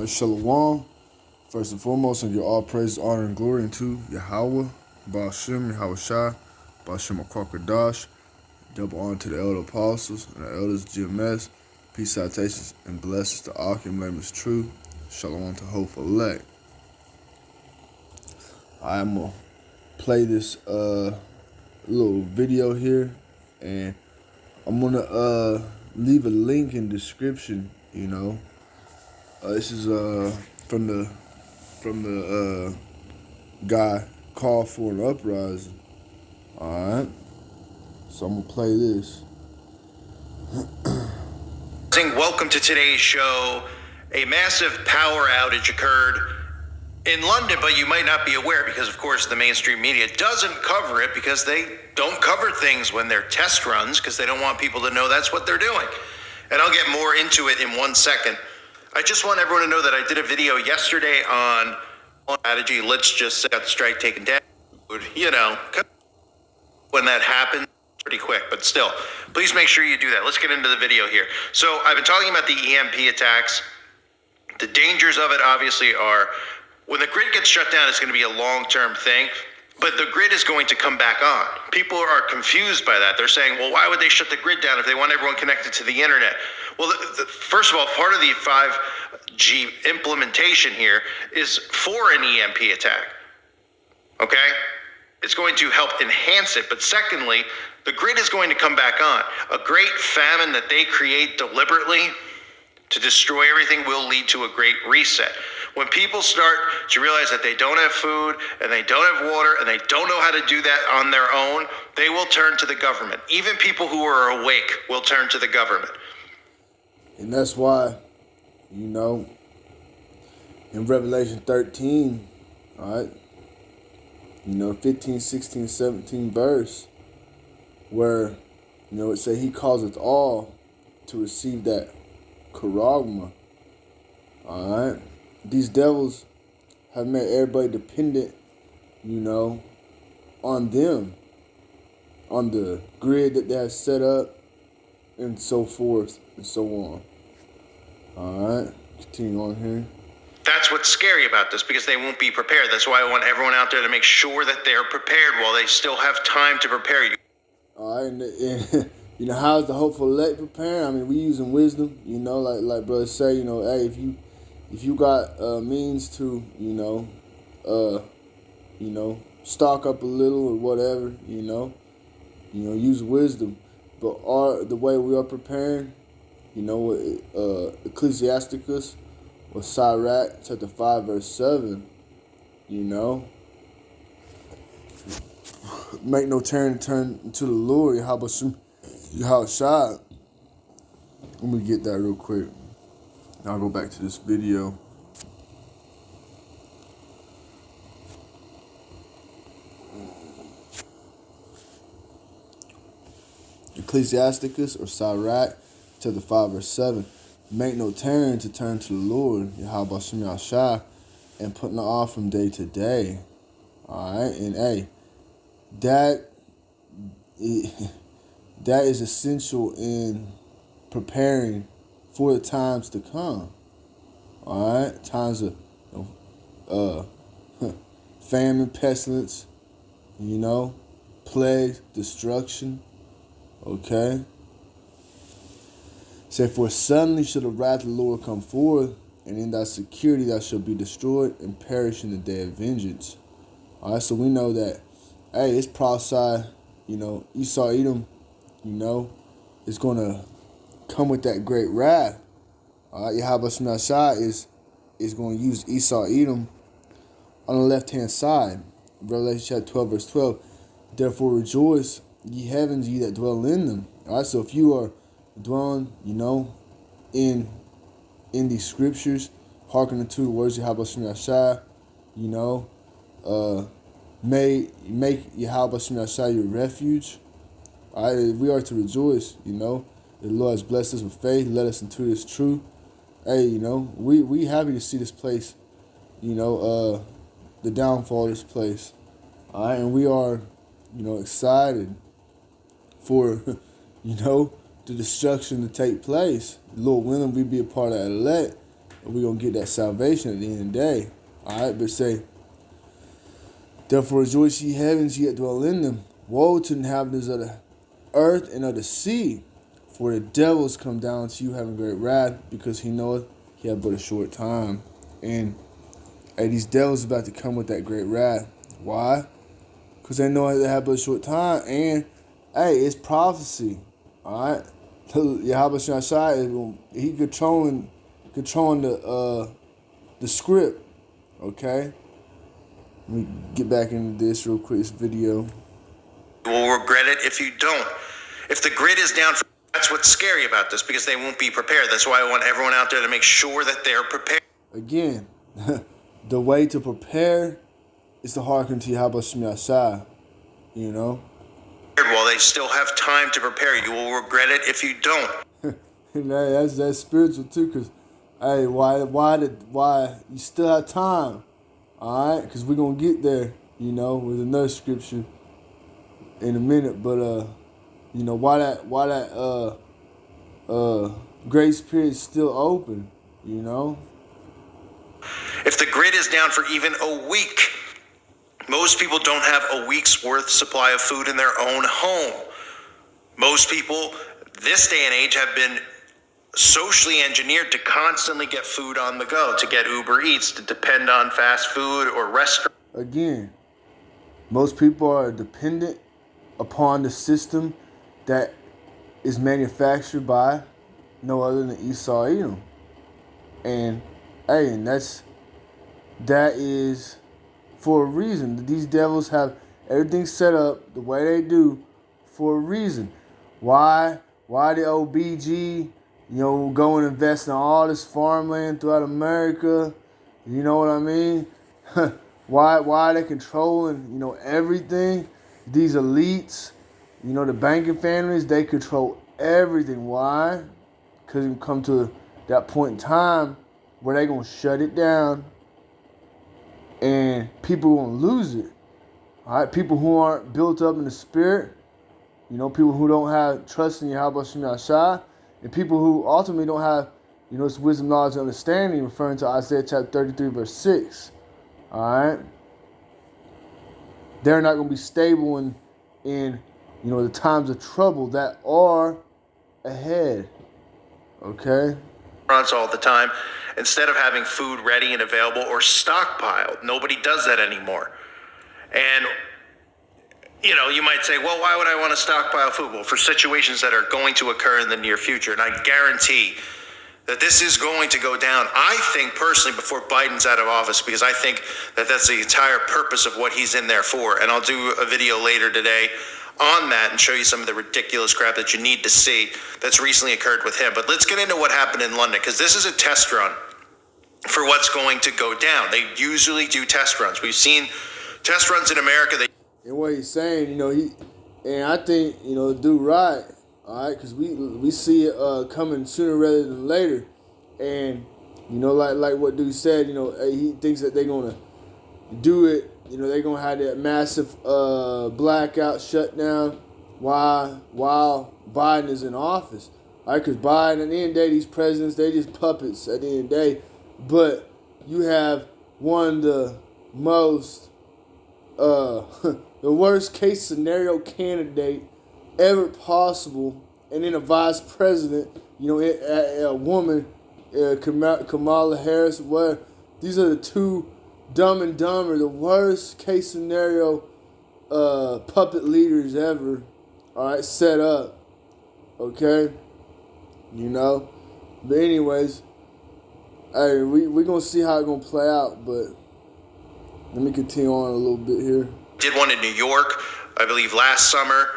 Shalom. First and foremost, and give all praise, honor, and glory unto Yahweh, Ba'ashem, Yahweh Shai, Ba'ashem Akwakadash. Double honor to the elder apostles and the elders GMS. Peace, salutations, and blessings to all. Your name is true. Shalom to hopeful elect. I'm going to play this little video here, and I'm going to leave a link in the description, This is from the guy called for an uprising. Alright. So I'm gonna play this. Welcome to today's show. A massive power outage occurred in London, but you might not be aware because, of course, the mainstream media doesn't cover it because they don't cover things when they're test runs because they don't want people to know that's what they're doing. And I'll get more into it in 1 second. I just want everyone to know that I did a video yesterday on strategy. Let's just say got the strike taken down. When that happens, pretty quick, but still, please make sure you do that. Let's get into the video here. So I've been talking about the EMP attacks. The dangers of it obviously are when the grid gets shut down, it's going to be a long-term thing, but the grid is going to come back on. People are confused by that. They're saying, well, why would they shut the grid down if they want everyone connected to the internet? Well, first of all, part of the 5G implementation here is for an EMP attack, okay? It's going to help enhance it. But secondly, the grid is going to come back on. A great famine that they create deliberately to destroy everything will lead to a great reset. When people start to realize that they don't have food and they don't have water and they don't know how to do that on their own, they will turn to the government. Even people who are awake will turn to the government. And that's why, in Revelation 13, all right, 15, 16, 17 verse, where, it say he causeth all to receive that charagma. All right. These devils have made everybody dependent, on them, on the grid that they have set up, and so forth and so on. All right. Continue on here. That's what's scary about this because they won't be prepared. That's why I want everyone out there to make sure that they're prepared while they still have time to prepare you. All right, and how's the hopeful elect preparing? I mean, we using wisdom, like brothers say, hey, if you got means to, stock up a little or whatever, use wisdom. But the way we are preparing, Ecclesiasticus or Sirach chapter 5 verse 7, make no turn to the Lord, Yahweh Shai. Let me get that real quick. I'll go back to this video. Ecclesiasticus or Sirach chapter 5 verse 7. Make no turn to the Lord, Yahweh Shai, and put no off from day to day. Alright, and hey, that is essential in preparing for the times to come. Alright, times of famine, pestilence, plague, destruction. Okay. Say, for suddenly shall the wrath of the Lord come forth, and in thy security thou shalt be destroyed and perish in the day of vengeance. All right, so we know that, hey, it's prophesied, Esau Edom, is going to come with that great wrath. All right, Yahweh Shai is going to use Esau Edom on the left-hand side. Revelation chapter 12, verse 12. Therefore rejoice, ye heavens, ye that dwell in them. All right, so if you are dwelling, in these scriptures, hearkening to the words of Yahweh Shai, make Yahweh Shai your refuge. All right, we are to rejoice, the Lord has blessed us with faith, led us into this truth. Hey, we happy to see this place, the downfall of this place. All right, and we are, excited for, the destruction to take place. Lord willing, we be a part of that elect. and we're going to get that salvation at the end of the day. All right, but say, therefore rejoice ye heavens, yet dwell in them. Woe to the inhabitants of the earth and of the sea, for the devils come down to you having great wrath, because he knoweth he hath but a short time. And hey, these devils about to come with that great wrath. Why? Because they know they have but a short time. And hey, it's prophecy. Alright? Yahweh Shai, he controlling the script. Okay? Let me get back into this real quick, this video. You will regret it if you don't. If the grid is down, that's what's scary about this, because they won't be prepared. That's why I want everyone out there to make sure that they're prepared. Again, the way to prepare is to hearken to Yahweh Shai. You know? While they still have time to prepare, you will regret it if you don't. that's spiritual too, because hey, why you still have time? All right, because we're gonna get there, you know, with another scripture in a minute. But you know, why that grace period is still open, you know? If the grid is down for even a week, most people don't have a week's worth supply of food in their own home. Most people this day and age have been socially engineered to constantly get food on the go, to get Uber Eats, to depend on fast food or restaurants. Again, most people are dependent upon the system that is manufactured by no other than Esau Edom. And hey, and that is for a reason. These devils have everything set up the way they do for a reason. Why the OBG, go and invest in all this farmland throughout America? You know what I mean? Why are they controlling, everything? These elites, the banking families, they control everything. Why? Because it come to that point in time where they're going to shut it down and people going to lose it. All right, people who aren't built up in the spirit, people who don't have trust in Yahweh Shai, and people who ultimately don't have, this wisdom, knowledge, and understanding, referring to Isaiah chapter 33, verse 6. All right? They're not going to be stable in the times of trouble that are ahead. Okay? All the time, instead of having food ready and available or stockpiled. Nobody does that anymore. And you might say, well, why would I want to stockpile food? Well, for situations that are going to occur in the near future. And I guarantee that this is going to go down, I think personally, before Biden's out of office, because I think that that's the entire purpose of what he's in there for. And I'll do a video later today on that and show you some of the ridiculous crap that you need to see that's recently occurred with him. But let's get into what happened in London, because this is a test run for what's going to go down. They usually do test runs. We've seen test runs in America. And what he's saying, and I think, do right, all right, because we see it coming sooner rather than later. And, like what dude said, he thinks that they're going to do it. They're going to have that massive blackout shutdown while Biden is in office. All right, because Biden, at the end of the day, these presidents, they just puppets at the end of the day. But you have one of the most, the worst case scenario candidate ever possible, and then a vice president, a woman, Kamala Harris. Where these are the two Dumb and Dumber, the worst case scenario puppet leaders ever. All right, set up. Okay, But anyways, hey, we gonna see how it's gonna play out. But let me continue on a little bit here. Did one in New York, I believe, last summer.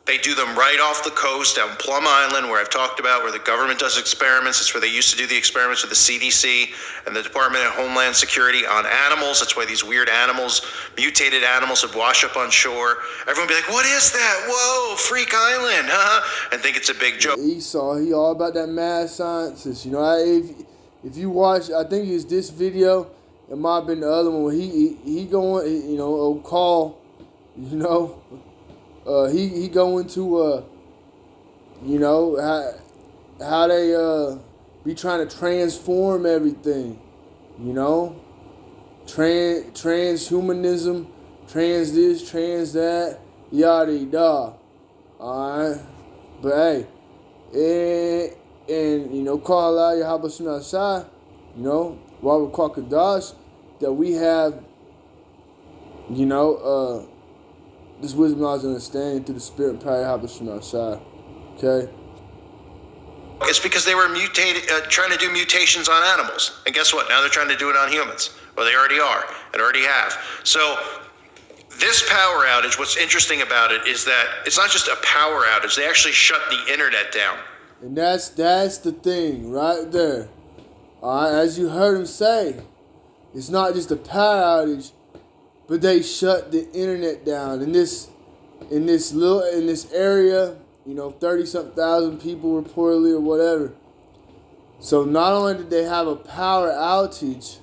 They do them right off the coast down Plum Island, where I've talked about, where the government does experiments. It's where they used to do the experiments with the CDC and the Department of Homeland Security on animals. That's why these weird animals, mutated animals, would wash up on shore. Everyone would be like, what is that? Whoa, Freak Island, huh? And think it's a big joke. Esau, he all about that mad scientist. If you watch, I think it's this video, it might have been the other one where he going, old call, he go into how they be trying to transform everything, you know? Transhumanism, trans this, trans that, yada yada. Alright? But hey, and you know, call out Yahweh Shema Shai, you know, Robert Kwakadash, that we have, you know, this wisdom, knowledge, and understanding through the spirit and power of Yahweh Shema Shai. Okay? It's because they were trying to do mutations on animals. And guess what? Now they're trying to do it on humans. Well, they already are and already have. So this power outage, what's interesting about it is that it's not just a power outage. They actually shut the internet down. And that's the thing right there. All right, as you heard him say, it's not just a power outage, but they shut the internet down in this area. You know, 30-something thousand people reportedly or whatever. So not only did they have a power outage,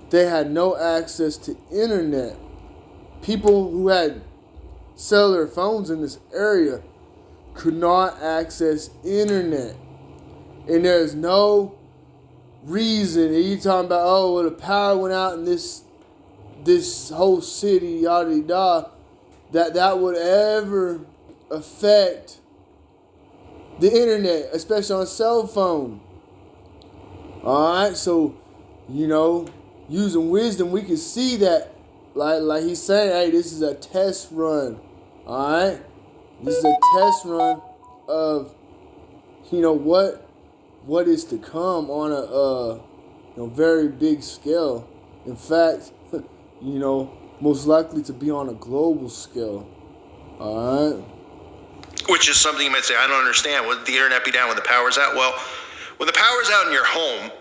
they had no access to internet. People who had cellular phones in this area could not access internet. And there's no reason, and you talking about, oh, well, the power went out in this whole city, yada yada, that would ever affect the internet, especially on a cell phone. Alright, so, you know, using wisdom, we can see that, like he's saying, hey, this is a test run. Alright? This is a test run of, you know, what is to come on a very big scale. In fact, you know, most likely to be on a global scale. Alright? Which is something you might say, I don't understand. Would the internet be down when the power's out? Well, when the power's out in your home,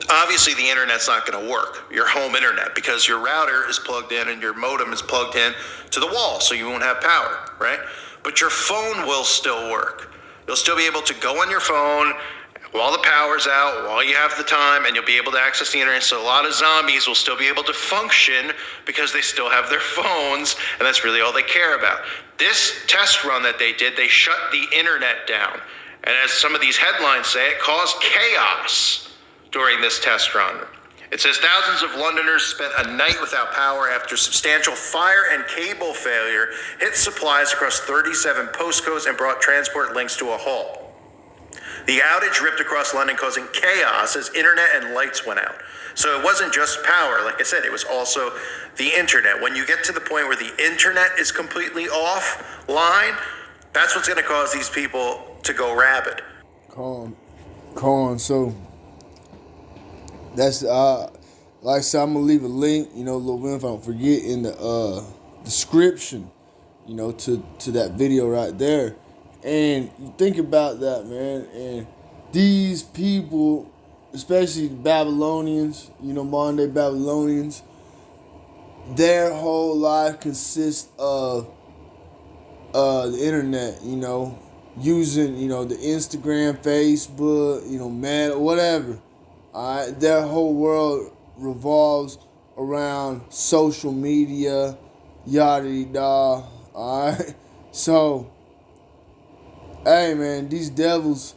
obviously the internet's not going to work, your home internet, because your router is plugged in and your modem is plugged in to the wall, so you won't have power, right? But your phone will still work. You'll still be able to go on your phone while the power's out, while you have the time, and you'll be able to access the internet. So a lot of zombies will still be able to function because they still have their phones, and that's really all they care about. This test run that they did, they shut the internet down. And as some of these headlines say, it caused chaos during this test run. It says thousands of Londoners spent a night without power after substantial fire and cable failure hit supplies across 37 postcodes and brought transport links to a halt. The outage ripped across London, causing chaos as internet and lights went out. So it wasn't just power. Like I said, it was also the internet. When you get to the point where the internet is completely offline, that's what's going to cause these people to go rabid. Con. So that's like I said, I'm gonna leave a link, you know, little if I don't forget, in the description, you know, to that video right there. And you think about that, man, and these people, especially Babylonians, you know, modern day Babylonians, their whole life consists of the internet, you know, using, you know, the Instagram, Facebook, you know, Meta, whatever. Alright, their whole world revolves around social media, yada yada. Alright, so hey man, these devils,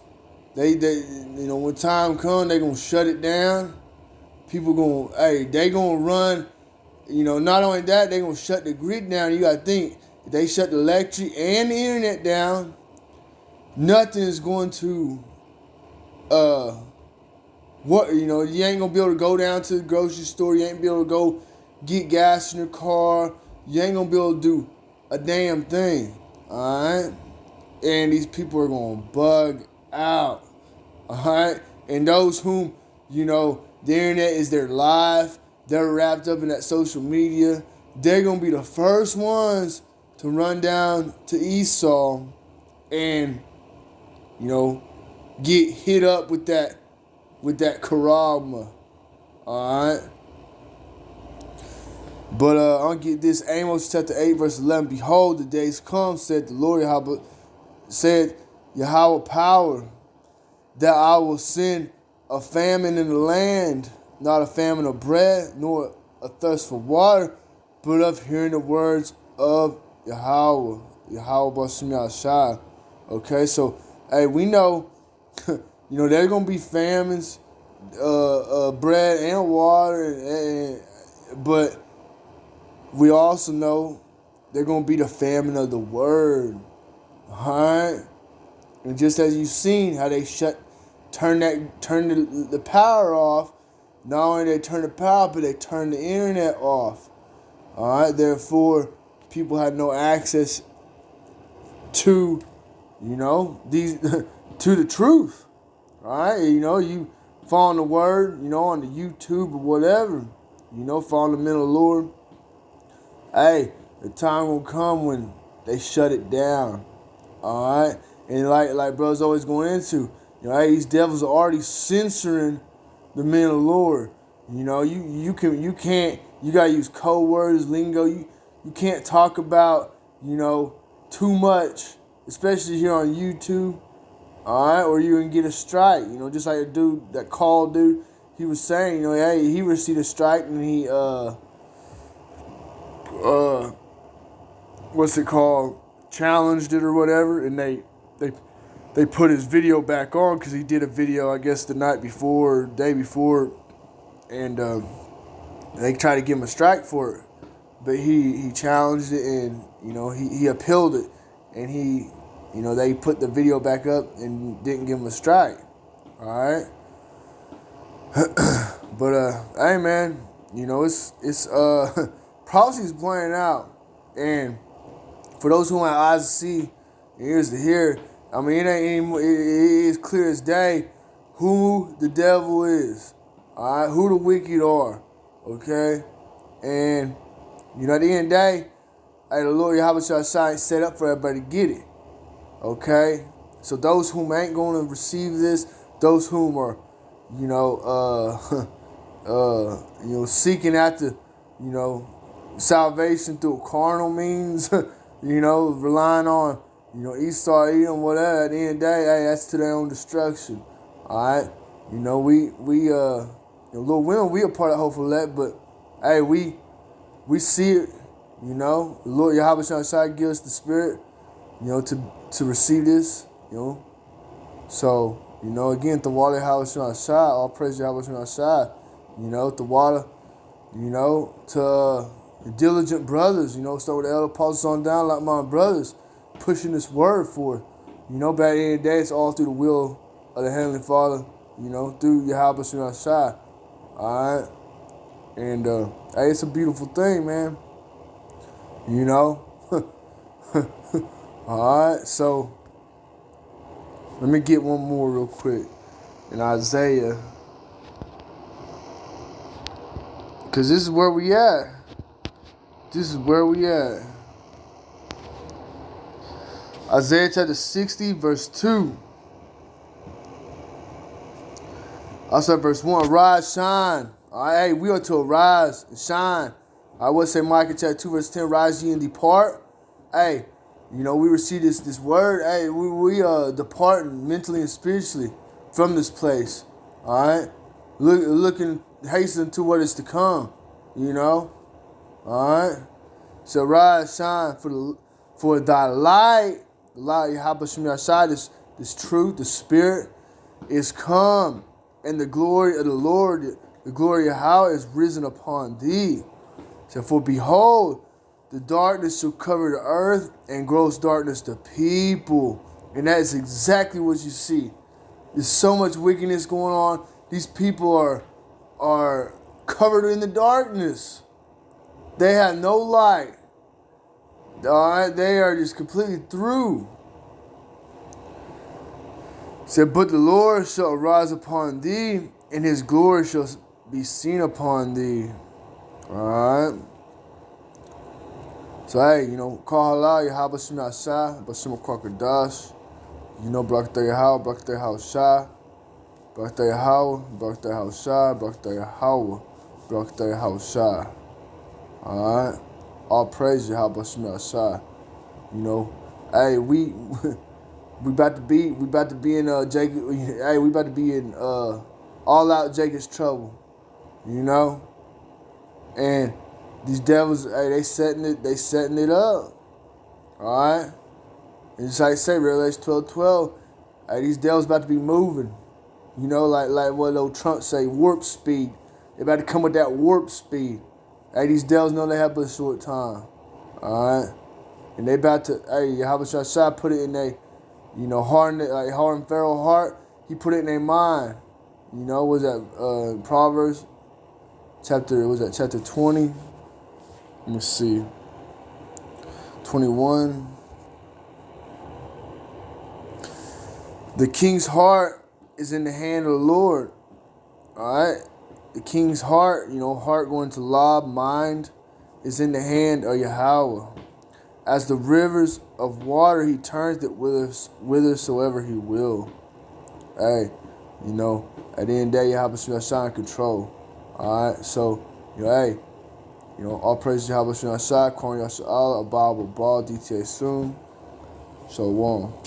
they you know, when time comes, they gonna shut it down. People they gonna run. You know, not only that, they gonna shut the grid down. You gotta think, if they shut the electric and the internet down, nothing is going to you ain't gonna be able to go down to the grocery store. You ain't be able to go get gas in your car. You ain't gonna be able to do a damn thing. Alright? And these people are gonna bug out. Alright? And those whom, you know, the internet is their life, they're wrapped up in that social media, they're gonna be the first ones to run down to Esau and, you know, get hit up with that karama. Alright? But I'll get this. Amos chapter 8 verse 11. Behold, the days come, said the Lord Yahweh power, that I will send a famine in the land, not a famine of bread, nor a thirst for water, but of hearing the words of Yahweh B'Shem Yahshai. Okay, so hey, we know You know, there's gonna be famines, bread and water, but we also know they're gonna be the famine of the word. Alright? And just as you've seen how they turn the power off, not only they turn the power, but they turn the internet off. Alright, therefore people had no access to, you know, these to the truth. Alright, you know, you following the word, you know, on the YouTube or whatever, you know, following the men of the Lord. Hey, the time will come when they shut it down. Alright? And like brothers always going into, you know, hey, these devils are already censoring the men of the Lord. You know, you gotta use code words, lingo. You can't talk about, you know, too much, especially here on YouTube. Alright, or you can get a strike. You know, just like a dude, that called dude, he was saying, you know, hey, he received a strike and he what's it called? Challenged it or whatever, and they put his video back on because he did a video, I guess, the night before or day before, and they tried to give him a strike for it, but he challenged it, and you know he appealed it, and he, you know, they put the video back up and didn't give him a strike. All right, but hey man, you know it's prophecy's playing out, and for those who have eyes to see, ears to hear, I mean, it ain't anymore. It is clear as day who the devil is. All right, who the wicked are. Okay, and you know, at the end of the day, hey, the Lord Yahweh Shai set up for everybody to get it. Okay, so those whom ain't going to receive this, those whom are, you know, you know, seeking after, you know, salvation through carnal means, you know, relying on, you know, Esau, Edom, whatever. At the end of the day, hey, that's to their own destruction. All right, you know, you know, Lord willing, we a part of Hope for Elect, but hey, we see it. You know, the Lord Yahweh Shai give us the spirit, you know, to receive this. You know, so you know, again, the water Yahweh Shai, all praise Yahweh Shai. You know, the water, you know, to diligent brothers, you know, so with the elder apostles on down, like my brothers, pushing this word forth. You know, back in the day, it's all through the will of the Heavenly Father, you know, through Yahweh Shai. Alright? And, hey, it's a beautiful thing, man. You know? Alright, so, let me get one more real quick. In Isaiah. Because this is where we at. This is where we at. Isaiah chapter 60, verse 2. Also verse 1. Arise, shine. All right, hey, we are to arise and shine. I would say Micah chapter 2, verse 10. Rise ye and depart. Hey, you know, we receive this word. Hey, we are departing mentally and spiritually from this place. All right. Looking, hastening to what is to come. You know. All right. So rise, shine, for thy light, the light of Yahweh Shai, this truth, the spirit, is come, and the glory of the Lord, the glory of Yahweh is risen upon thee. So for behold, the darkness shall cover the earth, and gross darkness the people. And that is exactly what you see. There's so much wickedness going on. These people are covered in the darkness. They have no light. All right, they are just completely through. It said, but the Lord shall arise upon thee, and his glory shall be seen upon thee. All right. So hey, you know, call halal Yahweh Shemina Shah, Bashima Kwakadash. You know, Brakta Yahweh, Brakta Yahweh Shah, Brakta Yahweh, Brakta Yahweh Shah, Brakta Yahweh, Brakta Yahweh Shah. All right. All praise Yahweh Shemina Shah. You know, hey, we about to be in Jacob. Hey, we about to be in all out Jacob's trouble. You know, and these devils, hey, they setting it up. All right, and just like I say, Revelation 12:12. Hey, these devils about to be moving. You know, like what old Trump say, warp speed. They about to come with that warp speed. Hey, these devils know they have but a short time. Alright? And they about to, hey, Yahweh Shai put it in their, you know, harden Pharaoh's heart. He put it in their mind. You know, was that Proverbs chapter 20? Let me see. 21. The king's heart is in the hand of the Lord. Alright? The king's heart, you know, heart going to lob, mind, is in the hand of Yahweh. As the rivers of water, he turns it whithersoever he will. Hey, you know, at the end of the day, Yahweh Shai in control. Alright, so, you know, hey, you know, all praise to Yahweh Shai, Kwon Yasha'Allah, Abba, DTA soon. So,